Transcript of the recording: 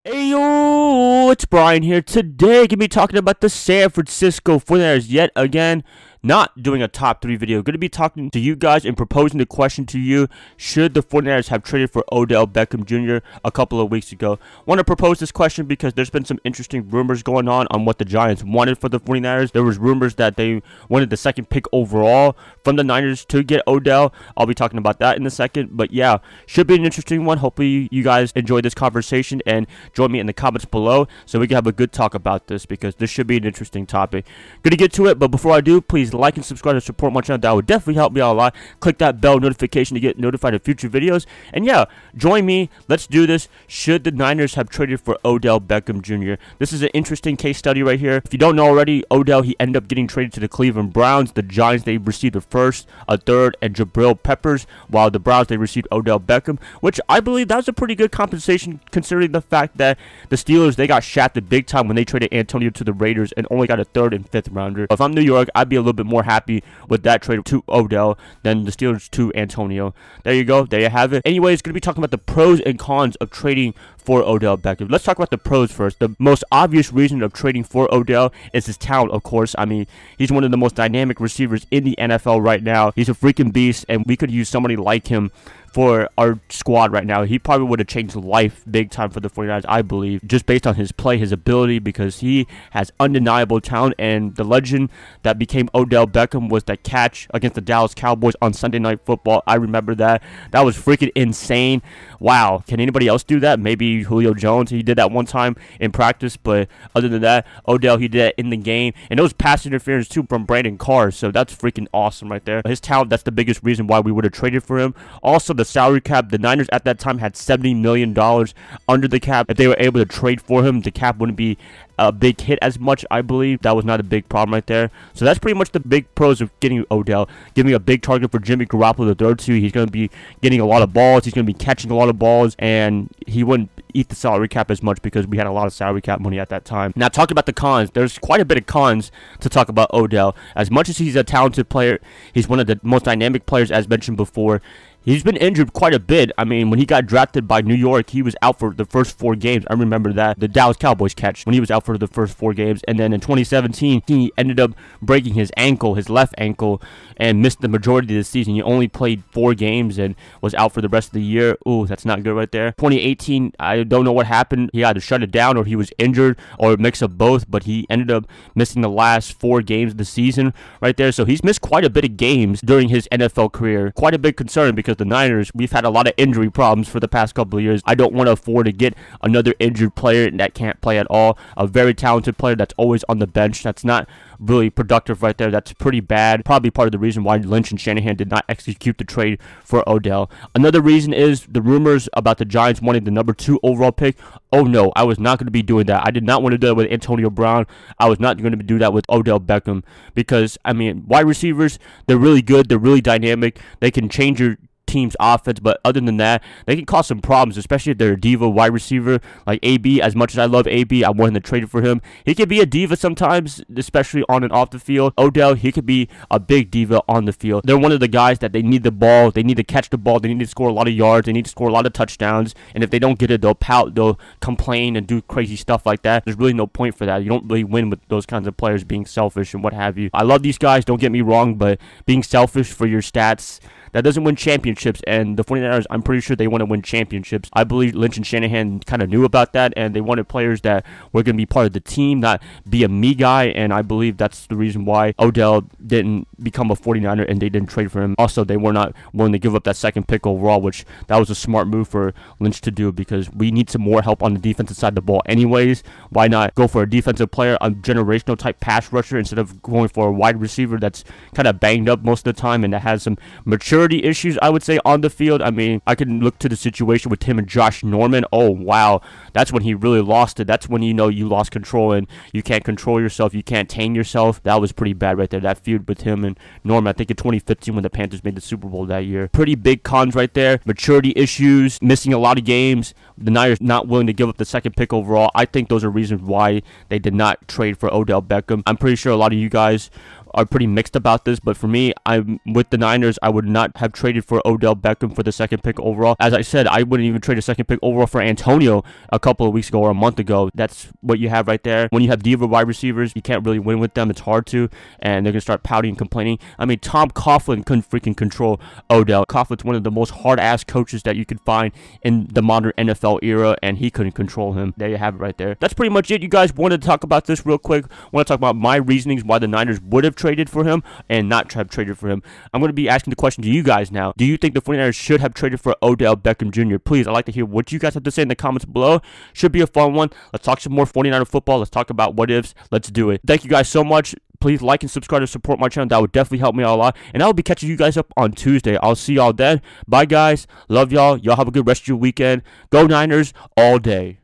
Hey yo, it's Brian here. Today, gonna be talking about the San Francisco 49ers yet again. Not doing a top 3 video. Gonna be talking to you guys and proposing the question to you. Should the 49ers have traded for Odell Beckham Jr. a couple of weeks ago? Want to propose this question because there's been some interesting rumors going on what the Giants wanted for the 49ers. There was rumors that they wanted the second pick overall from the Niners to get Odell. I'll be talking about that in a second. But yeah, should be an interesting one. Hopefully you guys enjoy this conversation and join me in the comments below so we can have a good talk about this because this should be an interesting topic. Gonna get to it, but before I do, please like and subscribe to support my channel. That would definitely help me out a lot. Click that bell notification to get notified of future videos. And yeah, join me. Let's do this. Should the Niners have traded for Odell Beckham Jr.? This is an interesting case study right here. If you don't know already, Odell, he ended up getting traded to the Cleveland Browns. The Giants, they received a first, a third, and Jabrill Peppers, while the Browns, they received Odell Beckham, which I believe that was a pretty good compensation considering the fact that the Steelers, they got shafted big time when they traded Antonio to the Raiders and only got a third and fifth rounder. If I'm New York, I'd be a little bit more happy with that trade to Odell than the Steelers to Antonio. There you go. There you have it. Anyways, going to be talking about the pros and cons of trading for Odell Beckham. Let's talk about the pros first. The most obvious reason of trading for Odell is his talent, of course. I mean, he's one of the most dynamic receivers in the NFL right now. He's a freaking beast, and we could use somebody like him for our squad right now. He probably would have changed life big time for the 49ers, I believe, just based on his play, his ability, because he has undeniable talent. And the legend that became Odell Beckham was that catch against the Dallas Cowboys on Sunday Night Football. I remember that. That was freaking insane. Wow. Can anybody else do that? Maybe Julio Jones. He did that one time in practice, but other than that, Odell, he did that in the game. And it was pass interference too from Brandon Carr, so that's freaking awesome right there. His talent, that's the biggest reason why we would have traded for him. Also, the salary cap, the Niners at that time had $70 million under the cap. If they were able to trade for him, the cap wouldn't be a big hit as much, I believe. That was not a big problem right there. So that's pretty much the big pros of getting Odell. Giving a big target for Jimmy Garoppolo to throw to. He's going to be getting a lot of balls. He's going to be catching a lot of balls, and he wouldn't eat the salary cap as much because we had a lot of salary cap money at that time. Now, talking about the cons, there's quite a bit of cons to talk about Odell. As much as he's a talented player, he's one of the most dynamic players, as mentioned before. He's been injured quite a bit. I mean, when he got drafted by New York, he was out for the first 4 games. I remember that. The Dallas Cowboys catch when he was out for the first 4 games. And then in 2017, he ended up breaking his ankle, his left ankle, and missed the majority of the season. He only played 4 games and was out for the rest of the year. Ooh, that's not good right there. 2018, I don't know what happened. He either shut it down or he was injured or a mix of both, but he ended up missing the last 4 games of the season right there. So he's missed quite a bit of games during his NFL career. Quite a big concern because the Niners, we've had a lot of injury problems for the past couple of years. I don't want to afford to get another injured player that can't play at all. A very talented player that's always on the bench. That's not really productive right there. That's pretty bad. Probably part of the reason why Lynch and Shanahan did not execute the trade for Odell. Another reason is the rumors about the Giants wanting the number 2 overall pick. Oh no, I was not going to be doing that. I did not want to do that with Antonio Brown. I was not going to do that with Odell Beckham because, I mean, wide receivers, they're really good. They're really dynamic. They can change your team's offense, but other than that, they can cause some problems, especially if they're a diva wide receiver like AB. As much as I love AB, I wanted to trade for him. He can be a diva sometimes, especially on and off the field. Odell, he could be a big diva on the field. They're one of the guys that they need the ball, they need to catch the ball, they need to score a lot of yards, they need to score a lot of touchdowns, and if they don't get it, they'll pout, they'll complain and do crazy stuff like that. There's really no point for that. You don't really win with those kinds of players being selfish and what have you. I love these guys, don't get me wrong, but being selfish for your stats, that doesn't win championships, and the 49ers, I'm pretty sure they want to win championships. I believe Lynch and Shanahan kind of knew about that, and they wanted players that were going to be part of the team, not be a me guy, and I believe that's the reason why Odell didn't become a 49er and they didn't trade for him. Also, they were not willing to give up that second pick overall, which that was a smart move for Lynch to do because we need some more help on the defensive side of the ball anyways. Why not go for a defensive player, a generational type pass rusher, instead of going for a wide receiver that's kind of banged up most of the time and that has some maturity issues, I would say, on the field. I mean, I can look to the situation with him and Josh Norman. Oh, wow. That's when he really lost it. That's when you know you lost control and you can't control yourself. You can't tame yourself. That was pretty bad right there. That feud with him and Norman, I think in 2015 when the Panthers made the Super Bowl that year. Pretty big cons right there. Maturity issues, missing a lot of games. The Niners not willing to give up the second pick overall. I think those are reasons why they did not trade for Odell Beckham. I'm pretty sure a lot of you guys are pretty mixed about this, but for me, I'm with the Niners. I would not have traded for Odell Beckham for the second pick overall. As I said, I wouldn't even trade a second pick overall for Antonio a couple of weeks ago or a month ago. That's what you have right there. When you have diva wide receivers, you can't really win with them. It's hard to, and they're going to start pouting and complaining. I mean, Tom Coughlin couldn't freaking control Odell. Coughlin's one of the most hard-ass coaches that you could find in the modern NFL era, and he couldn't control him. There you have it right there. That's pretty much it. You guys wanted to talk about this real quick. I want to talk about my reasonings why the Niners would have traded for him and not have traded for him. I'm going to be asking the question to you guys now. Do you think the 49ers should have traded for Odell Beckham Jr.? Please, I'd like to hear what you guys have to say in the comments below. Should be a fun one. Let's talk some more 49er football. Let's talk about what ifs. Let's do it. Thank you guys so much. Please like and subscribe to support my channel. That would definitely help me out a lot. And I will be catching you guys up on Tuesday. I'll see y'all then. Bye, guys. Love y'all. Y'all have a good rest of your weekend. Go Niners all day.